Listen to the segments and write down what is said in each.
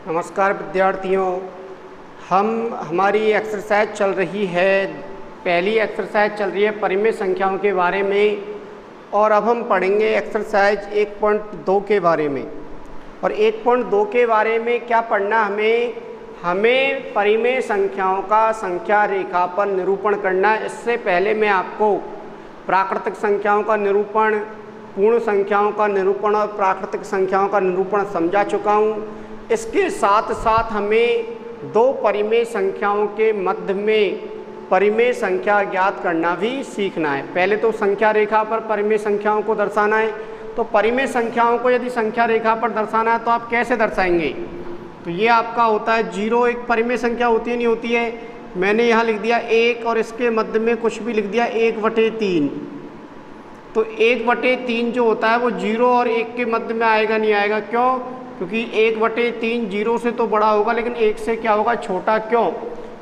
नमस्कार विद्यार्थियों, हमारी एक्सरसाइज चल रही है। पहली एक्सरसाइज चल रही है परिमेय संख्याओं के बारे में और अब हम पढ़ेंगे एक्सरसाइज 1.2 के बारे में। और 1.2 के बारे में क्या पढ़ना, हमें परिमेय संख्याओं का संख्या रेखा पर निरूपण करना है। इससे पहले मैं आपको प्राकृतिक संख्याओं का निरूपण, पूर्ण संख्याओं का निरूपण और प्राकृतिक संख्याओं का निरूपण समझा चुका हूँ। इसके साथ साथ हमें दो परिमेय संख्याओं के मध्य में परिमेय संख्या ज्ञात करना भी सीखना है। पहले तो संख्या रेखा पर परिमेय संख्याओं को दर्शाना है। तो परिमेय संख्याओं को यदि संख्या रेखा पर दर्शाना है तो आप कैसे दर्शाएंगे? तो ये आपका होता है 0 एक परिमेय संख्या होती है, नहीं होती है? मैंने यहाँ लिख दिया 1 और इसके मध्य में कुछ भी लिख दिया 1/3। तो 1/3 जो होता है वो 0 और 1 के मध्य में आएगा, नहीं आएगा? क्यों? क्योंकि 1/3 0 से तो बड़ा होगा लेकिन 1 से क्या होगा, छोटा। क्यों?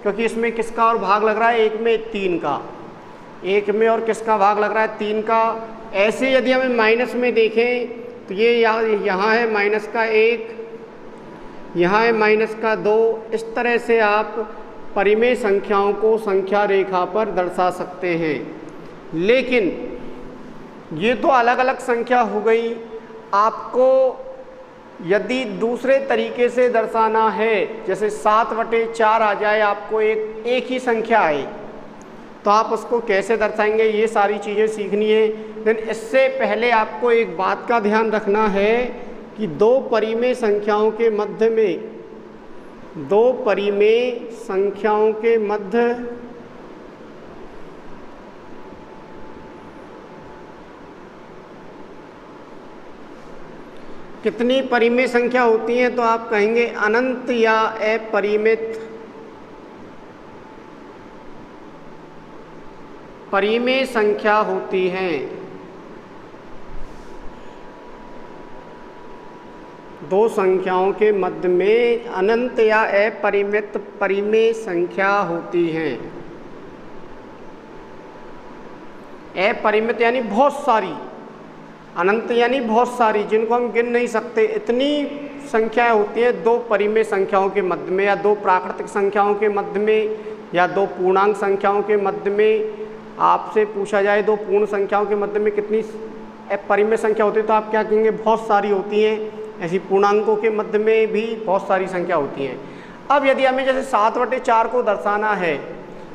क्योंकि इसमें किसका और भाग लग रहा है? 1 में 3 का। 1 में और किसका भाग लग रहा है? 3 का। ऐसे यदि हमें माइनस में देखें तो ये यहाँ है माइनस का 1, यहाँ है माइनस का 2। इस तरह से आप परिमेय संख्याओं को संख्या रेखा पर दर्शा सकते हैं। लेकिन ये तो अलग अलग संख्या हो गई। आपको यदि दूसरे तरीके से दर्शाना है, जैसे 7/4 आ जाए, आपको एक ही संख्या आए, तो आप उसको कैसे दर्शाएंगे, ये सारी चीज़ें सीखनी है। लेकिन इससे पहले आपको एक बात का ध्यान रखना है कि दो परिमेय संख्याओं के मध्य कितनी परिमेय संख्या होती हैं? तो आप कहेंगे अनंत या अपरिमित परिमेय संख्या होती हैं। दो संख्याओं के मध्य में अनंत या अपरिमित परिमेय संख्या होती हैं। अपरिमित यानी बहुत सारी, अनंत यानी बहुत सारी, जिनको हम गिन नहीं सकते। इतनी संख्याएं होती हैं दो परिमेय संख्याओं के मध्य में, या दो प्राकृतिक संख्याओं के मध्य में, या दो पूर्णांक संख्याओं के मध्य में। आपसे पूछा जाए दो पूर्ण संख्याओं के मध्य में कितनी परिमेय संख्या होती है, तो आप क्या कहेंगे? बहुत सारी होती हैं। ऐसी पूर्णांकों के मध्य में भी बहुत सारी संख्या होती हैं। अब यदि हमें जैसे 7/4 को दर्शाना है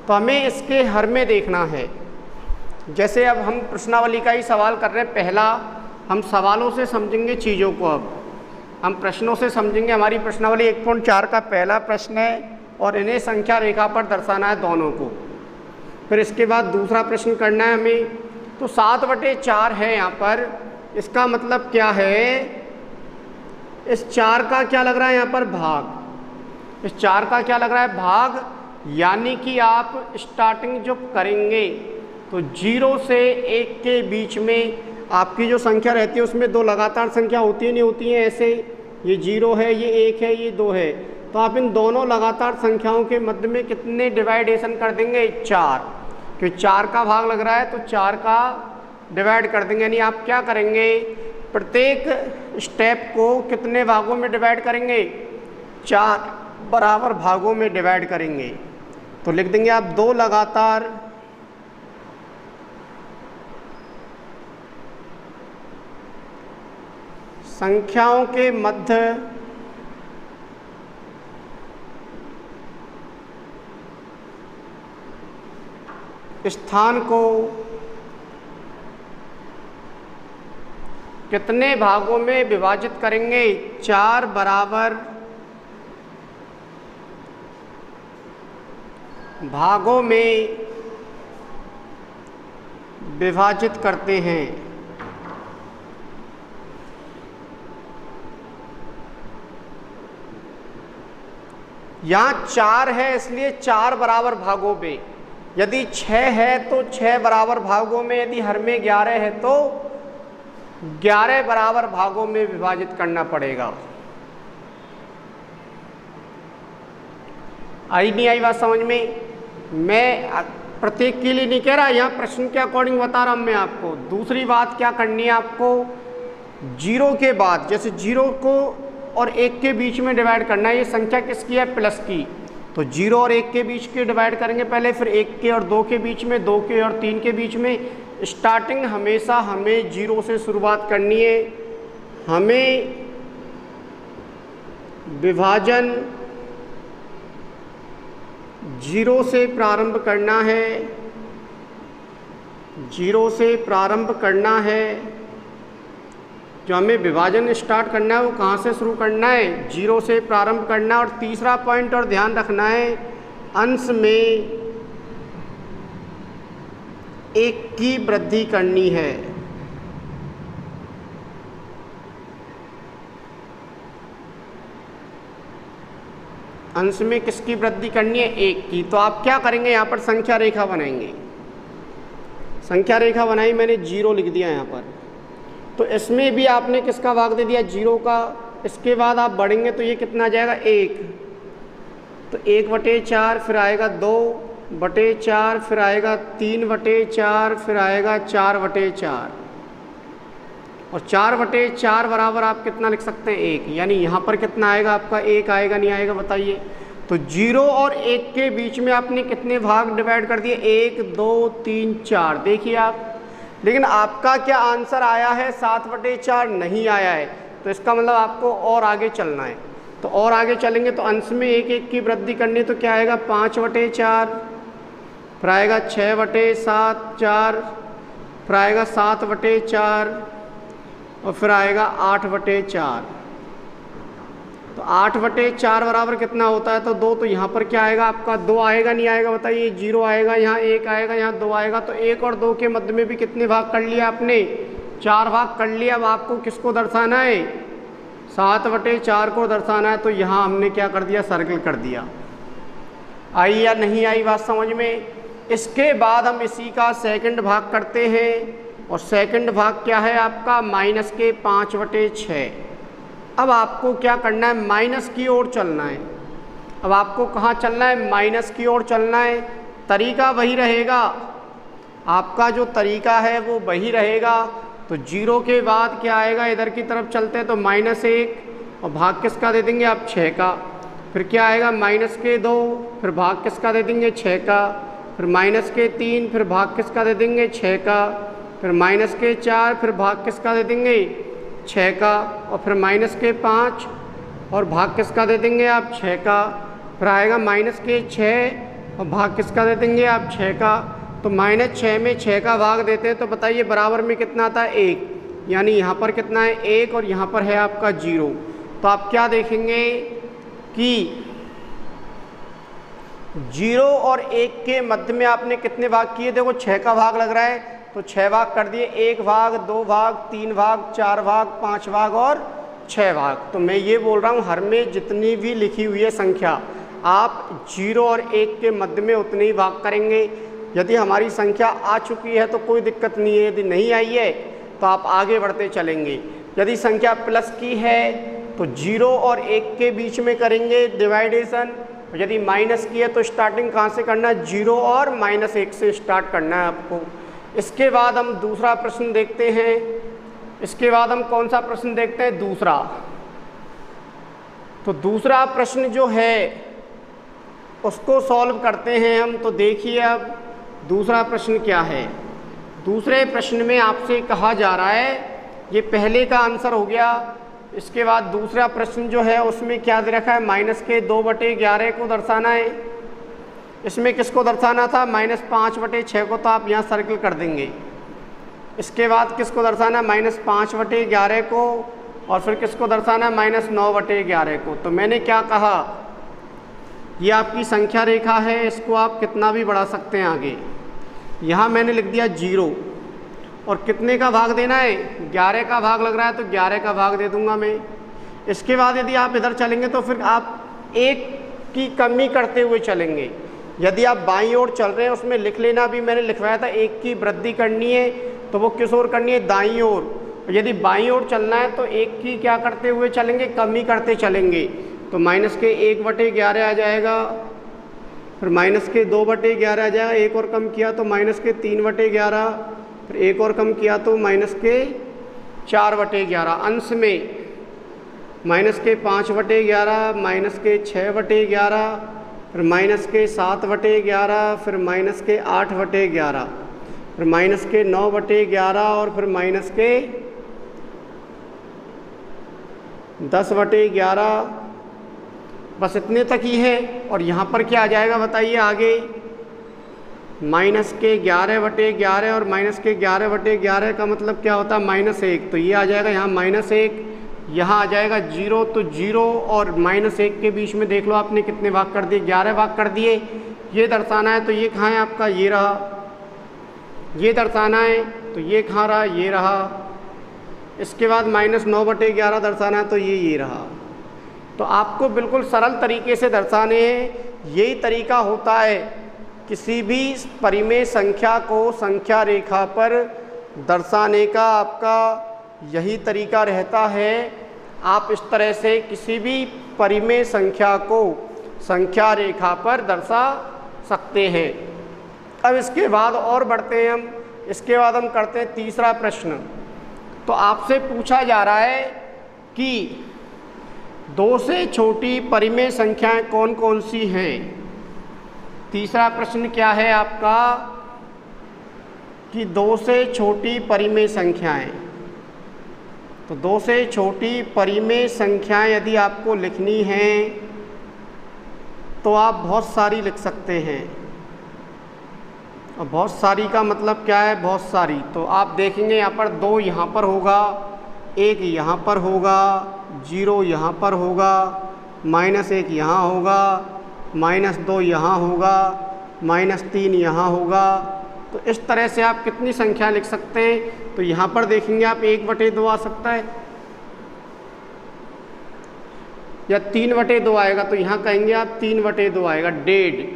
तो हमें इसके हर में देखना है। जैसे अब हम प्रश्नावली का ही सवाल कर रहे हैं। पहला हम सवालों से समझेंगे चीज़ों को, अब हम प्रश्नों से समझेंगे। हमारी प्रश्नावली 1.4 का पहला प्रश्न है और इन्हें संख्या रेखा पर दर्शाना है दोनों को। फिर इसके बाद दूसरा प्रश्न करना है हमें। तो 7/4 है यहाँ पर, इसका मतलब क्या है? इस 4 का क्या लग रहा है यहाँ पर? भाग। इस 4 का क्या लग रहा है? भाग। यानी कि आप स्टार्टिंग जो करेंगे तो 0 से 1 के बीच में आपकी जो संख्या रहती है उसमें दो लगातार संख्या होती है, नहीं होती है? ऐसे ये 0 है, ये 1 है, ये 2 है। तो आप इन दोनों लगातार संख्याओं के मध्य में कितने डिवाइडेशन कर देंगे? 4। क्योंकि 4 का भाग लग रहा है तो 4 का डिवाइड कर देंगे। यानी आप क्या करेंगे? प्रत्येक स्टेप को कितने भागों में डिवाइड करेंगे? 4 बराबर भागों में डिवाइड करेंगे। तो लिख देंगे आप दो लगातार संख्याओं के मध्य स्थान को कितने भागों में विभाजित करेंगे? 4 बराबर भागों में विभाजित करते हैं। यहाँ 4 है इसलिए 4 बराबर भागों में। यदि 6 है तो 6 बराबर भागों में। यदि हर में 11 है तो 11 बराबर भागों में विभाजित करना पड़ेगा। आई नहीं आई बात समझ में? मैं प्रत्येक के लिए नहीं कह रहा, यहाँ प्रश्न के अकॉर्डिंग बता रहा हूँ मैं आपको। दूसरी बात क्या करनी है आपको, जीरो के बाद, जैसे जीरो को और 1 के बीच में डिवाइड करना है। ये संख्या किसकी है? प्लस की। तो 0 और 1 के बीच के डिवाइड करेंगे पहले, फिर 1 के और 2 के बीच में, 2 के और 3 के बीच में। स्टार्टिंग हमेशा हमें 0 से शुरुआत करनी है। हमें विभाजन 0 से प्रारंभ करना है, 0 से प्रारंभ करना है। जो हमें विभाजन स्टार्ट करना है वो कहाँ से शुरू करना है? 0 से प्रारंभ करना है। और तीसरा पॉइंट और ध्यान रखना है, अंश में 1 की वृद्धि करनी है। अंश में किसकी वृद्धि करनी है? 1 की। तो आप क्या करेंगे? यहाँ पर संख्या रेखा बनाएंगे। संख्या रेखा बनाई मैंने, 0 लिख दिया यहाँ पर। तो इसमें भी आपने किसका भाग दे दिया? 0 का। इसके बाद आप बढ़ेंगे तो ये कितना आ जाएगा? 1। तो 1/4, फिर आएगा 2/4, फिर आएगा 3/4, फिर आएगा 4/4। और 4/4 बराबर आप कितना लिख सकते हैं? 1। यानी यहाँ पर कितना आएगा आपका? 1 आएगा, नहीं आएगा बताइए? तो 0 और 1 के बीच में आपने कितने भाग डिवाइड कर दिए? 1, 2, 3, 4। देखिए आप, लेकिन आपका क्या आंसर आया है? 7/4 नहीं आया है। तो इसका मतलब आपको और आगे चलना है। तो और आगे चलेंगे तो अंश में 1 की वृद्धि करनी, तो क्या आएगा? 5/4, फिर आएगा 6/7, 4, फिर आएगा 7/4, और फिर आएगा 8/4। तो 8/4 बराबर कितना होता है? तो 2। तो यहाँ पर क्या आएगा आपका? 2 आएगा, नहीं आएगा बताइए? 0 आएगा, यहाँ 1 आएगा, यहाँ 2 आएगा। तो 1 और 2 के मध्य में भी कितने भाग कर लिया आपने? 4 भाग कर लिया। अब आपको किसको दर्शाना है? 7/4 को दर्शाना है। तो यहाँ हमने क्या कर दिया? सर्कल कर दिया। आई या नहीं आई बात समझ में? इसके बाद हम इसी का सेकंड भाग करते हैं। और सेकंड भाग क्या है आपका? -5/6। अब आपको क्या करना है? माइनस की ओर चलना है। अब आपको कहाँ चलना है? माइनस की ओर चलना है। तरीका वही रहेगा, आपका जो तरीका है वो वही रहेगा। तो 0 के बाद क्या आएगा? इधर की तरफ चलते हैं तो -1, और भाग किसका दे देंगे आप? 6 का। फिर क्या आएगा? -2, फिर भाग किसका दे देंगे? 6 का। फिर -3, फिर भाग किसका दे देंगे? 6 का। फिर -4, फिर भाग किसका दे देंगे? 6 का। और फिर -5, और भाग किसका दे देंगे आप? 6 का। फिर आएगा -6, और भाग किसका दे देंगे आप? 6 का। तो -6 में 6 का भाग देते हैं तो बताइए बराबर में कितना आता है? 1। यानी यहाँ पर कितना है? 1, और यहाँ पर है आपका 0। तो आप क्या देखेंगे कि 0 और 1 के मध्य में आपने कितने भाग किए? देखो 6 का भाग लग रहा है तो 6 भाग कर दिए। 1 भाग, 2 भाग, 3 भाग, 4 भाग, 5 भाग और 6 भाग। तो मैं ये बोल रहा हूँ, हर में जितनी भी लिखी हुई है संख्या, आप 0 और 1 के मध्य में उतने ही भाग करेंगे। यदि हमारी संख्या आ चुकी है तो कोई दिक्कत नहीं है, यदि नहीं आई है तो आप आगे बढ़ते चलेंगे। यदि संख्या प्लस की है तो 0 और 1 के बीच में करेंगे डिवाइडेशन। यदि माइनस की है तो स्टार्टिंग कहाँ से करना है? 0 और -1 से स्टार्ट करना है आपको। इसके बाद हम दूसरा प्रश्न देखते हैं। इसके बाद हम कौन सा प्रश्न देखते हैं? दूसरा। तो दूसरा प्रश्न जो है उसको सॉल्व करते हैं हम। तो देखिए अब दूसरा प्रश्न क्या है। दूसरे प्रश्न में आपसे कहा जा रहा है, ये पहले का आंसर हो गया। इसके बाद दूसरा प्रश्न जो है उसमें क्या दे रखा है? -2/11 को दर्शाना है। इसमें किसको दर्शाना था? -5/6 को। तो आप यहाँ सर्कल कर देंगे। इसके बाद किसको दर्शाना है? -5/11 को। और फिर किसको दर्शाना है? -9/11 को। तो मैंने क्या कहा, ये आपकी संख्या रेखा है, इसको आप कितना भी बढ़ा सकते हैं आगे। यहाँ मैंने लिख दिया 0, और कितने का भाग देना है? 11 का भाग लग रहा है तो 11 का भाग दे दूंगा मैं। इसके बाद यदि आप इधर चलेंगे तो फिर आप 1 की कमी करते हुए चलेंगे। यदि आप बाईं ओर चल रहे हैं, उसमें लिख लेना, भी मैंने लिखवाया था 1 की वृद्धि करनी है तो वो किस ओर करनी है? दाईं ओर। यदि बाईं ओर चलना है तो 1 की क्या करते हुए चलेंगे? कमी करते चलेंगे। तो -1/11 आ जाएगा, फिर -2/11 आ जाएगा। 1 और कम किया तो -3/11, फिर 1 और कम किया तो -4/11। अंश में माइनस के 5/11, माइनस के 6/11, फिर माइनस के 7/11, फिर माइनस के 8/11, फिर माइनस के 9/11 और फिर माइनस के 10/11। बस इतने तक ही है। और यहाँ पर क्या आ जाएगा बताइए आगे? माइनस के 11/11 और माइनस के 11/11 का मतलब क्या होता है? -1। तो ये आ जाएगा यहाँ -1, यहाँ आ जाएगा 0। तो 0 और -1 के बीच में देख लो आपने कितने भाग कर दिए? 11 भाग कर दिए। ये दर्शाना है तो ये कहाँ है आपका? ये रहा। ये दर्शाना है तो ये कहाँ रहा? ये रहा। इसके बाद -9/11 दर्शाना है तो ये रहा। तो आपको बिल्कुल सरल तरीके से दर्शाने हैं। यही तरीका होता है किसी भी परिमेय संख्या को संख्या रेखा पर दर्शाने का, आपका यही तरीका रहता है। आप इस तरह से किसी भी परिमेय संख्या को संख्या रेखा पर दर्शा सकते हैं। अब इसके बाद और बढ़ते हैं हम। इसके बाद हम करते हैं तीसरा प्रश्न। तो आपसे पूछा जा रहा है कि 2 से छोटी परिमेय संख्याएं कौन कौन सी हैं। तीसरा प्रश्न क्या है आपका कि 2 से छोटी परिमेय संख्याएं। तो 2 से छोटी परिमेय संख्याएं यदि आपको लिखनी हैं तो आप बहुत सारी लिख सकते हैं। और बहुत सारी का मतलब क्या है? बहुत सारी। तो आप देखेंगे यहाँ पर 2 यहाँ पर होगा, 1 यहाँ पर होगा, 0 यहाँ पर होगा, -1 यहाँ होगा, -2 यहाँ होगा, -3 यहाँ होगा। तो इस तरह से आप कितनी संख्या लिख सकते हैं? तो यहाँ पर देखेंगे आप 1/2 आ सकता है या 3/2 आएगा। तो यहाँ कहेंगे आप 3/2 आएगा, 1.5।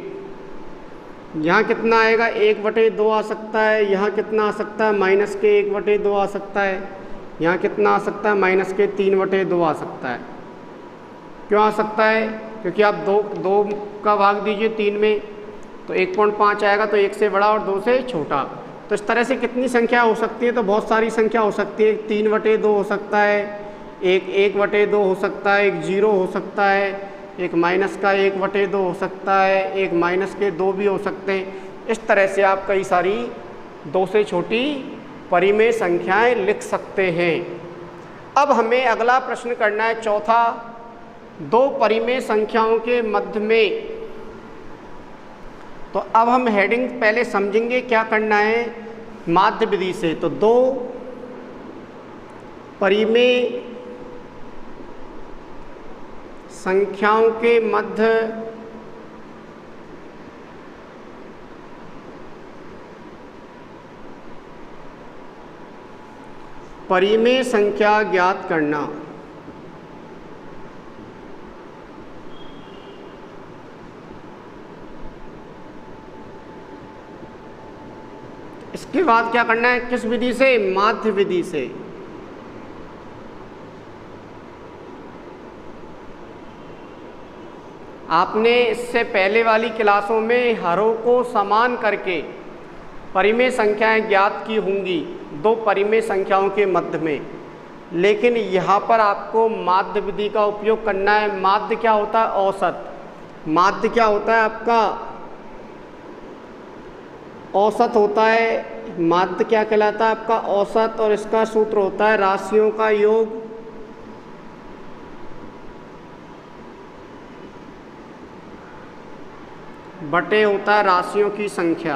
यहाँ कितना आएगा? 1/2 आ सकता है। यहाँ कितना आ सकता है? -1/2 आ सकता है। यहाँ कितना आ सकता है? -3/2 आ सकता है। क्यों आ सकता है? क्योंकि आप 2 का भाग दीजिए 3 में तो 1.5 आएगा। तो 1 से बड़ा और 2 से छोटा। तो इस तरह से कितनी संख्या हो सकती है? तो बहुत सारी संख्या हो सकती है। 3/2 हो सकता है, एक 1/2 हो सकता है, एक 0 हो सकता है, एक -1/2 हो सकता है, एक -2 भी हो सकते हैं। इस तरह से आप कई सारी 2 से छोटी परिमेय संख्याएं लिख सकते हैं। अब हमें अगला प्रश्न करना है चौथा। 2 परिमेय संख्याओं के मध्य में। तो अब हम हेडिंग पहले समझेंगे क्या करना है माध्य विधि से। तो 2 परिमेय संख्याओं के मध्य परिमेय संख्या ज्ञात करना। इसके बाद क्या करना है? किस विधि से? माध्य विधि से। आपने इससे पहले वाली क्लासों में हरों को समान करके परिमेय संख्याएं ज्ञात की होंगी 2 परिमेय संख्याओं के मध्य में। लेकिन यहाँ पर आपको माध्य विधि का उपयोग करना है। माध्य क्या होता है? औसत। माध्य क्या होता है आपका? औसत होता है। माध्य क्या कहलाता है आपका? औसत। और इसका सूत्र होता है राशियों का योग बटे होता है राशियों की संख्या।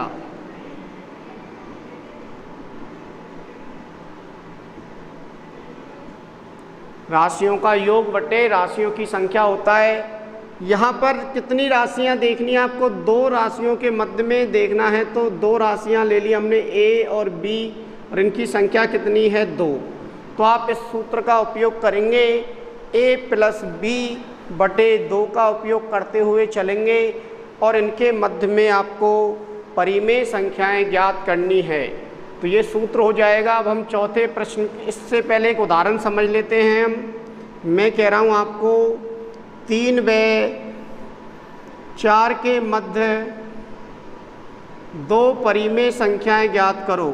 राशियों का योग बटे राशियों की संख्या होता है। यहाँ पर कितनी राशियाँ देखनी है आपको? 2 राशियों के मध्य में देखना है। तो 2 राशियाँ ले ली हमने, a और b, और इनकी संख्या कितनी है? 2। तो आप इस सूत्र का उपयोग करेंगे, a + b बटे 2 का उपयोग करते हुए चलेंगे और इनके मध्य में आपको परिमेय संख्याएं ज्ञात करनी है। तो ये सूत्र हो जाएगा। अब हम चौथे प्रश्न, इससे पहले एक उदाहरण समझ लेते हैं हम। मैं कह रहा हूँ आपको 3 व 4 के मध्य 2 परिमेय संख्याएं ज्ञात करो।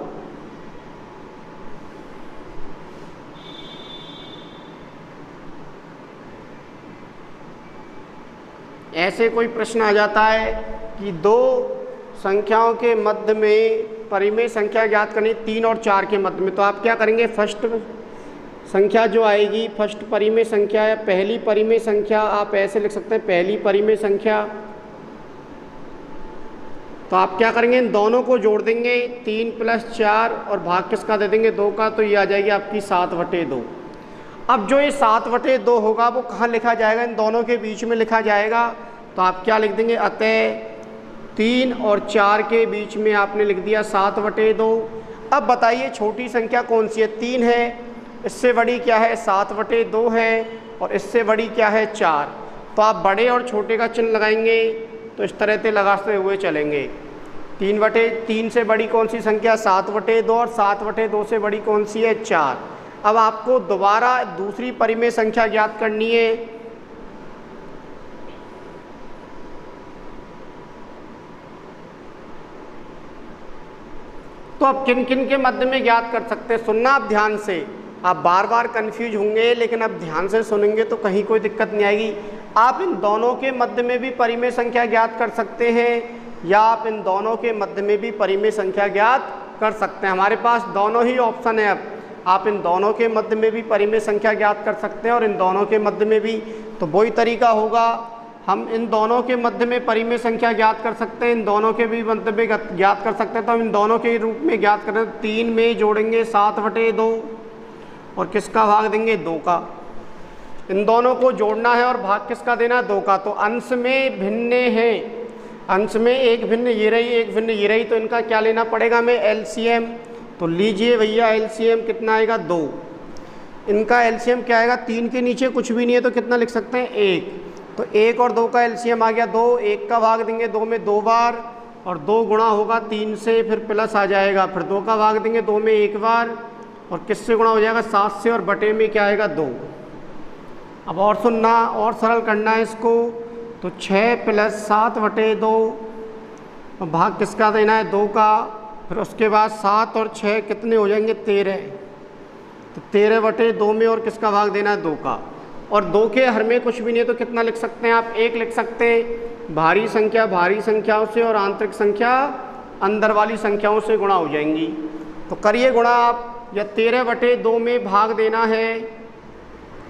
ऐसे कोई प्रश्न आ जाता है कि दो संख्याओं के मध्य में परिमेय संख्या ज्ञात करनी 3 और 4 के मध्य में, तो आप क्या करेंगे, फर्स्ट संख्या जो आएगी, फर्स्ट परिमेय संख्या या पहली परिमेय संख्या, आप ऐसे लिख सकते हैं पहली परिमेय संख्या। तो आप क्या करेंगे, इन दोनों को जोड़ देंगे 3 + 4 और भाग किसका दे देंगे, 2 का, तो ये आ जाएगी आपकी 7/2। अब जो ये 7/2 होगा वो कहाँ लिखा जाएगा, इन दोनों के बीच में लिखा जाएगा। तो आप क्या लिख देंगे, अतः 3 और 4 के बीच में आपने लिख दिया 7/2। अब बताइए छोटी संख्या कौन सी है, 3 है, इससे बड़ी क्या है 7/2 है, और इससे बड़ी क्या है 4। तो आप बड़े और छोटे का चिन्ह लगाएंगे, तो इस तरह से लगाते हुए चलेंगे। 3 से बड़ी कौन सी संख्या 7/2, और 7/2 से बड़ी कौन सी है 4। अब आपको दोबारा दूसरी परिमेय संख्या ज्ञात करनी है। तो अब किन किन के मध्य में ज्ञात कर सकते हैं, सुनना आप ध्यान से, आप बार बार कंफ्यूज होंगे, लेकिन अब ध्यान से सुनेंगे तो कहीं कोई दिक्कत नहीं आएगी। आप इन दोनों के मध्य में भी परिमेय संख्या ज्ञात कर सकते हैं, या आप इन दोनों के मध्य में भी परिमेय संख्या ज्ञात कर सकते हैं। हमारे पास दोनों ही ऑप्शन है। अब आप इन दोनों के मध्य में भी परिमेय संख्या ज्ञात कर सकते हैं और इन दोनों के मध्य में भी, तो वही तरीका होगा, हम इन दोनों के मध्य में परिमेय संख्या ज्ञात कर सकते हैं, इन दोनों के भी मध्य में ज्ञात कर सकते हैं। तो हम इन दोनों के रूप में ज्ञात करें, 3 में जोड़ेंगे 7/2 और किसका भाग देंगे 2 का। इन दोनों को जोड़ना है और भाग किसका देना है 2 का। तो अंश में भिन्न है, अंश में एक भिन्न ये रही, एक भिन्न ये रही, तो इनका क्या लेना पड़ेगा हमें, एलसीएम। तो लीजिए भैया एलसीएम कितना आएगा 2। इनका एलसीएम क्या आएगा, 3 के नीचे कुछ भी नहीं है तो कितना लिख सकते हैं 1। तो 1 और 2 का एलसीएम आ गया 2, 1 का भाग देंगे 2 में 2 बार, और 2 गुणा होगा 3 से, फिर प्लस आ जाएगा, फिर 2 का भाग देंगे 2 में 1 बार, और किससे गुणा हो जाएगा 7 से, और बटे में क्या आएगा 2। अब और सुनना, और सरल करना है इसको, तो 6 + 7/2 और भाग किसका देना है 2 का, फिर उसके बाद 7 और 6 कितने हो जाएंगे 13। तो 13/2 में और किसका भाग देना है 2 का, और 2 के हर में कुछ भी नहीं है तो कितना लिख सकते हैं आप, 1 लिख सकते हैं। भारी संख्या भारी संख्याओं से और आंतरिक संख्या अंदर वाली संख्याओं से गुणा हो जाएंगी। तो करिए गुणा आप, या 13/2 में भाग देना है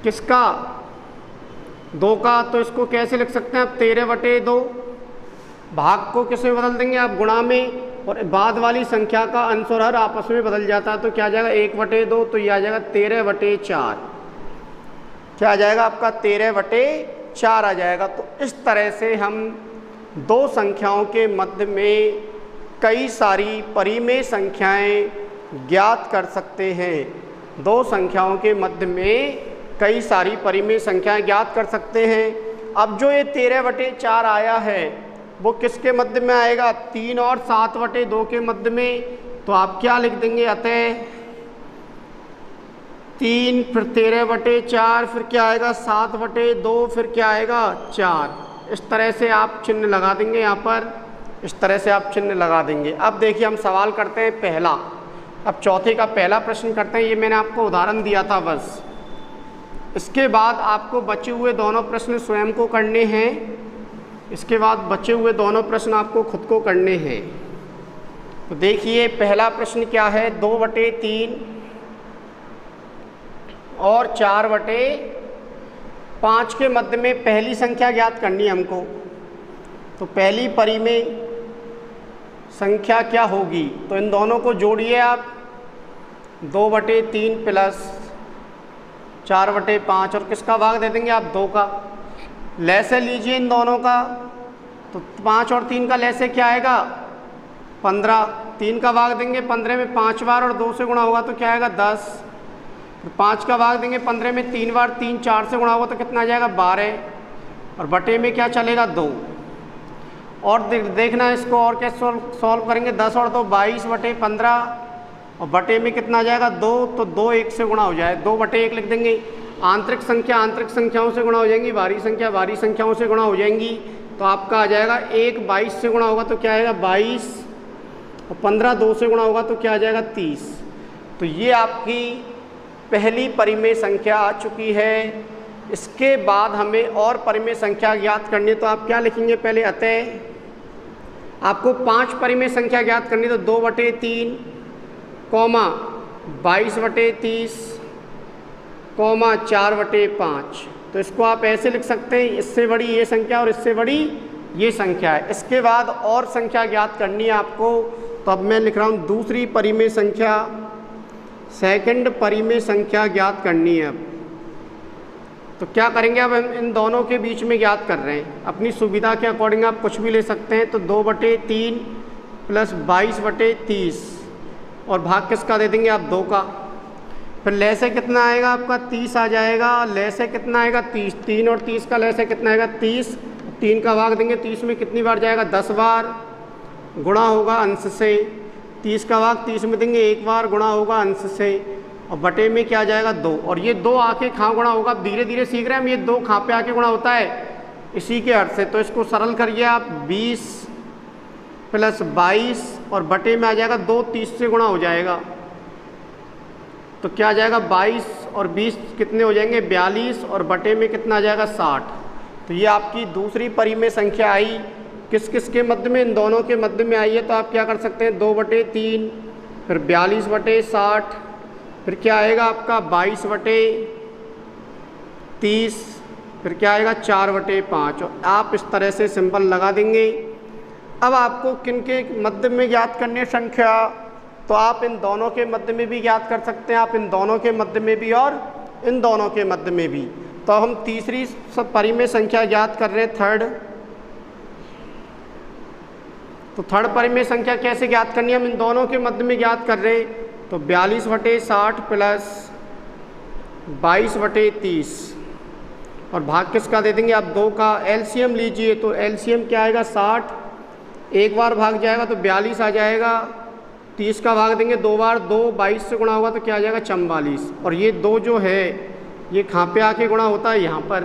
किसका 2 का, तो इसको कैसे लिख सकते हैं आप, 13/2 भाग को किस में बदल देंगे आप, गुणा में, और बाद वाली संख्या का अंश और हर आपस में बदल जाता है, तो क्या आ जाएगा 1/2, तो ये आ जाएगा 13/4। क्या आ जाएगा आपका 13/4 आ जाएगा। तो इस तरह से हम दो संख्याओं के मध्य में कई सारी परिमेय संख्याएं ज्ञात कर सकते हैं। दो संख्याओं के मध्य में कई सारी परिमेय संख्याएं ज्ञात कर सकते हैं। अब जो ये 13/4 आया है वो किसके मध्य में आएगा, 3 और 7/2 के मध्य में। तो आप क्या लिख देंगे, अतः 3 फिर 13/4 फिर क्या आएगा 7/2 फिर क्या आएगा 4। इस तरह से आप चिन्ह लगा देंगे, यहाँ पर इस तरह से आप चिन्ह लगा देंगे। अब देखिए हम सवाल करते हैं पहला। अब चौथे का पहला प्रश्न करते हैं, ये मैंने आपको उदाहरण दिया था बस। इसके बाद आपको बचे हुए दोनों प्रश्न स्वयं को करने हैं। इसके बाद बचे हुए दोनों प्रश्न आपको खुद को करने हैं। तो देखिए पहला प्रश्न क्या है, 2/3 और 4/5 के मध्य में पहली संख्या ज्ञात करनी है हमको। तो पहली परिमेय संख्या क्या होगी, तो इन दोनों को जोड़िए आप, 2/3 प्लस 4/5 और किसका भाग दे देंगे आप 2 का। लैसे लीजिए इन दोनों का, तो 5 और 3 का लैसे क्या आएगा 15। 3 का भाग देंगे 15 में 5 बार और 2 से गुणा होगा तो क्या आएगा 10। 5 का भाग देंगे 15 में 3 बार, 3 4 से गुणा होगा तो कितना आ जाएगा 12 और बटे में क्या चलेगा 2। और देखना इसको और क्या सॉल्व करेंगे, 10 और 2 22/15 और बटे में कितना आ जाएगा 2। तो 2 1 से गुणा हो जाए, 2/1 लिख देंगे। आंतरिक संख्या आंतरिक संख्याओं से गुणा हो जाएंगी, भारी संख्या भारी संख्याओं से गुणा हो जाएंगी। तो आपका आ जाएगा 1 22 से गुणा होगा तो क्या आएगा 22 और 15 2 से गुणा होगा तो क्या आ जाएगा 30। तो ये आपकी पहली परिमेय संख्या आ चुकी है। इसके बाद हमें और परिमेय संख्या ज्ञात करनी है, तो आप क्या लिखेंगे पहले, अतः आपको 5 परिमेय संख्या ज्ञात करनी, तो 2/3 कॉमा 22/30 कॉमा 4/5। तो इसको आप ऐसे लिख सकते हैं, इससे बड़ी ये संख्या और इससे बड़ी ये संख्या है। इसके बाद और संख्या ज्ञात करनी है आपको, तो अब मैं लिख रहा हूँ दूसरी परिमेय संख्या, सेकंड परिमेय संख्या ज्ञात करनी है। अब तो क्या करेंगे, अब हम इन दोनों के बीच में ज्ञात कर रहे हैं, अपनी सुविधा के अकॉर्डिंग आप कुछ भी ले सकते हैं। तो 2/3 प्लस 22/30 और भाग किसका दे देंगे आप, 2 का। फिर लय से कितना आएगा आपका, 30 आ जाएगा। लय से कितना आएगा, 30। 3 और 30 का लय से कितना आएगा, 30। 3 का भाग देंगे, 30 में कितनी बार जाएगा, 10 बार। गुणा होगा अंश से, 30 का भाग 30 में देंगे 1 बार, गुणा होगा अंश से, और बटे में क्या जाएगा, 2। और ये 2 आके खां गुणा होगा। धीरे धीरे सीख रहे हैं हम, ये 2 खां पे आके गुणा होता है इसी के अर्थ से। तो इसको सरल करिए आप, 20 प्लस 22 और बटे में आ जाएगा 2, 30 से गुणा हो जाएगा। तो क्या आ जाएगा, 22 और 20 कितने हो जाएंगे, 42, और बटे में कितना आ जाएगा, 60। तो ये आपकी दूसरी परिमेय संख्या आई। किस किस के मध्य में, इन दोनों के मध्य में आई है। तो आप क्या कर सकते हैं, 2/3 फिर 42/60, फिर क्या आएगा आपका 22/30, फिर क्या आएगा 4/5। और आप इस तरह से सिंबल लगा देंगे। अब आपको किन के मध्य में ज्ञात करनी है संख्या, तो आप इन दोनों के मध्य में भी ज्ञात कर सकते हैं, आप इन दोनों के मध्य में भी और इन दोनों के मध्य में भी। तो हम तीसरी परिमेय संख्या ज्ञात कर रहे हैं, थर्ड। तो थर्ड परिमेय संख्या कैसे ज्ञात करनी है, हम इन दोनों के मध्य में ज्ञात कर रहे हैं। तो 42/60 प्लस 22/30 और भाग किसका दे देंगे आप, 2 का। एलसीएम लीजिए, तो एलसीएम क्या आएगा, 60। 1 बार भाग जाएगा तो 42 आ जाएगा। 30 का भाग देंगे 2 बार, 2 22 से गुणा होगा तो क्या आ जाएगा, 44। और ये 2 जो है ये कहाँ पे आके गुणा होता है, यहाँ पर।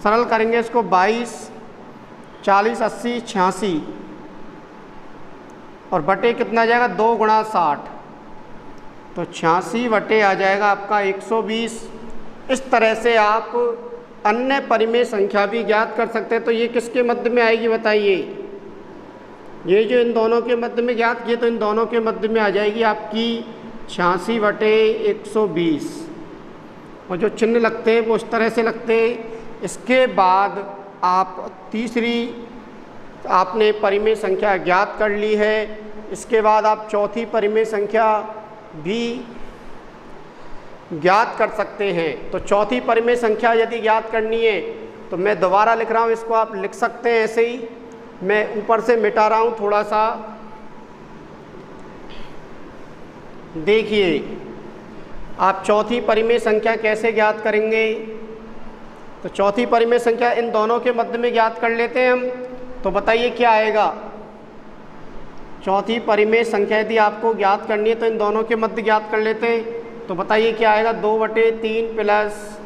सरल करेंगे इसको, 22 40 80 86 और बटे कितना आ जाएगा, 2 गुणा 60, तो 86 बटे आ जाएगा आपका 120। इस तरह से आप अन्य परिमेय संख्या भी ज्ञात कर सकते हैं। तो ये किसके मध्य में आएगी बताइए, ये जो इन दोनों के मध्य में ज्ञात किए, तो इन दोनों के मध्य में आ जाएगी आपकी 86/120। और जो चिन्ह लगते हैं वो इस तरह से लगते हैं। इसके बाद आप तीसरी आपने परिमेय संख्या ज्ञात कर ली है। इसके बाद आप चौथी परिमेय संख्या भी ज्ञात कर सकते हैं। तो चौथी परिमेय संख्या यदि ज्ञात करनी है तो मैं दोबारा लिख रहा हूँ, इसको आप लिख सकते हैं ऐसे ही। मैं ऊपर से मिटा रहा हूँ थोड़ा सा, देखिए आप चौथी परिमेय संख्या कैसे ज्ञात करेंगे। तो चौथी परिमेय संख्या इन दोनों के मध्य में ज्ञात कर लेते हैं हम। तो बताइए क्या आएगा, चौथी परिमेय संख्या यदि आपको ज्ञात करनी है तो इन दोनों के मध्य ज्ञात कर लेते हैं। तो बताइए क्या आएगा, 2/3 प्लस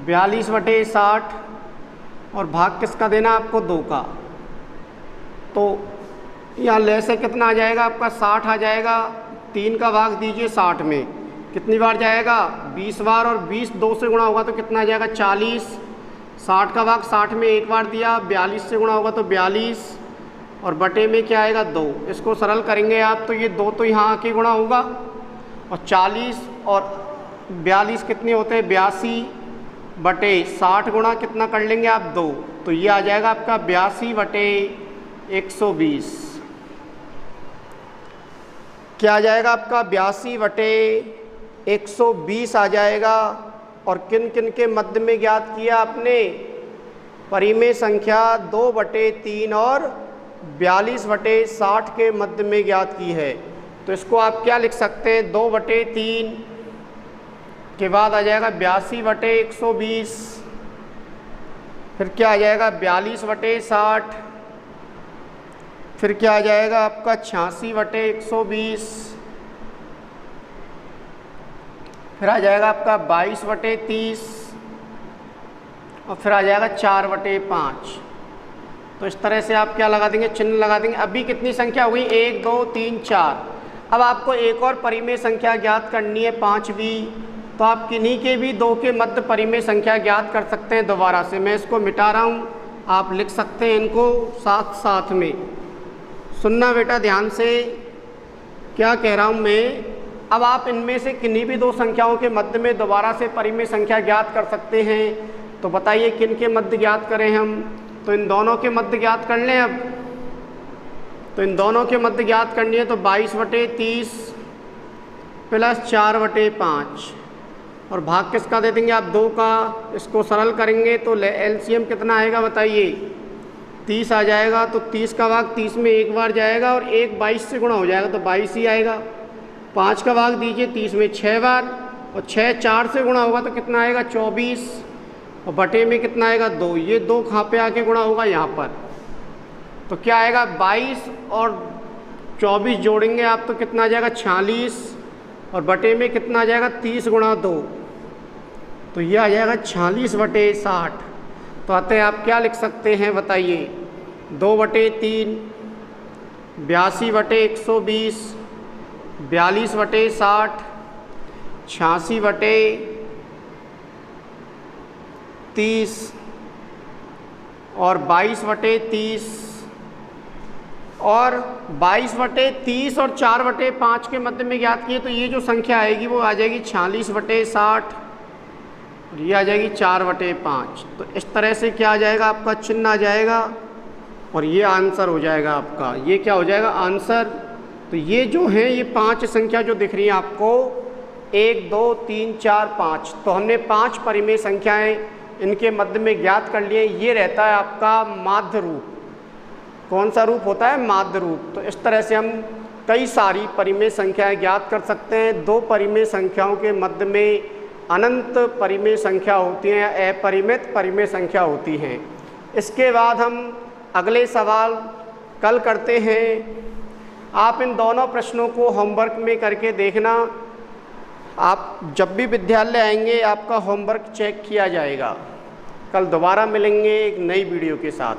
42/60 और भाग किसका देना आपको, 2 का। तो यहाँ ले से कितना आ जाएगा आपका, 60 आ जाएगा। 3 का भाग दीजिए 60 में, कितनी बार जाएगा, 20 बार। और 20 2 से गुणा होगा तो कितना आ जाएगा, 40। 60 का भाग 60 में 1 बार दिया, 42 से गुणा होगा तो 42 और बटे में क्या आएगा, 2। इसको सरल करेंगे आप तो ये 2 तो यहाँ आके गुणा होगा और 40 और 42 कितने होते हैं, 82/60 गुणा कितना कर लेंगे आप, 2। तो ये आ जाएगा आपका 82/120। क्या आ जाएगा आपका, 82/120 आ जाएगा। और किन किन के मध्य में ज्ञात किया आपने, परिमेय संख्या 2/3 और 42/60 के मध्य में ज्ञात की है। तो इसको आप क्या लिख सकते हैं, 2/3 के बाद आ जाएगा 82/120, फिर क्या आ जाएगा 42/60, फिर क्या आ जाएगा आपका 86/120, फिर आ जाएगा आपका 22/30 और फिर आ जाएगा 4/5। तो इस तरह से आप क्या लगा देंगे, चिन्ह लगा देंगे। अभी कितनी संख्या हो गई, 1 2 3 4। अब आपको एक और परिमेय संख्या ज्ञात करनी है, 5वीं। तो आप किन्हीं के भी दो के मध्य परिमेय संख्या ज्ञात कर सकते हैं। दोबारा से मैं इसको मिटा रहा हूँ, आप लिख सकते हैं इनको साथ साथ में। सुनना बेटा ध्यान से, क्या कह रहा हूँ मैं। अब आप इनमें से किन्हीं भी दो संख्याओं के मध्य में दोबारा से परिमेय संख्या ज्ञात कर सकते हैं। तो बताइए किन के मध्य ज्ञात करें हम। तो इन दोनों के मध्य ज्ञात कर लें। अब तो इन दोनों के मध्य ज्ञात करनी है तो 22/30 प्लस 4/5 और भाग किसका दे देंगे आप 2 का। इसको सरल करेंगे तो एलसीएम कितना आएगा बताइए, 30 आ जाएगा। तो 30 का भाग 30 में एक बार जाएगा और 1 22 से गुणा हो जाएगा तो 22 ही आएगा। 5 का भाग दीजिए 30 में 6 बार और 6 4 से गुणा होगा तो कितना आएगा 24 और बटे में कितना आएगा 2। ये 2 कहाँ पे आके गुणा होगा यहाँ पर, तो क्या आएगा 22 और 24 जोड़ेंगे आप तो कितना आ जाएगा 46 और बटे में कितना आ जाएगा 30 गुणा 2, तो ये आ जाएगा 46/60। तो अतः आप क्या लिख सकते हैं बताइए, 2/3 82/120 42/60 86/30 और 22/30 और 22/30 और 4/5 के मध्य में ज्ञात किए तो ये जो संख्या आएगी वो आ जाएगी 46/60 और ये आ जाएगी 4/5। तो इस तरह से क्या आ जाएगा आपका चिन्ह आ जाएगा और ये आंसर हो जाएगा आपका। ये क्या हो जाएगा आंसर। तो ये जो है ये 5 संख्या जो दिख रही है आपको 1 2 3 4 5, तो हमने 5 परिमेय संख्याएं इनके मध्य में ज्ञात कर लिए। ये रहता है आपका माध्य रूप। कौन सा रूप होता है, माध्य रूप। तो इस तरह से हम कई सारी परिमेय संख्याएं ज्ञात कर सकते हैं। 2 परिमेय संख्याओं के मध्य में अनंत परिमेय संख्या होती हैं या अपरिमित परिमेय संख्या होती हैं। इसके बाद हम अगले सवाल कल करते हैं। आप इन दोनों प्रश्नों को होमवर्क में करके देखना। आप जब भी विद्यालय आएंगे आपका होमवर्क चेक किया जाएगा। कल दोबारा मिलेंगे एक नई वीडियो के साथ।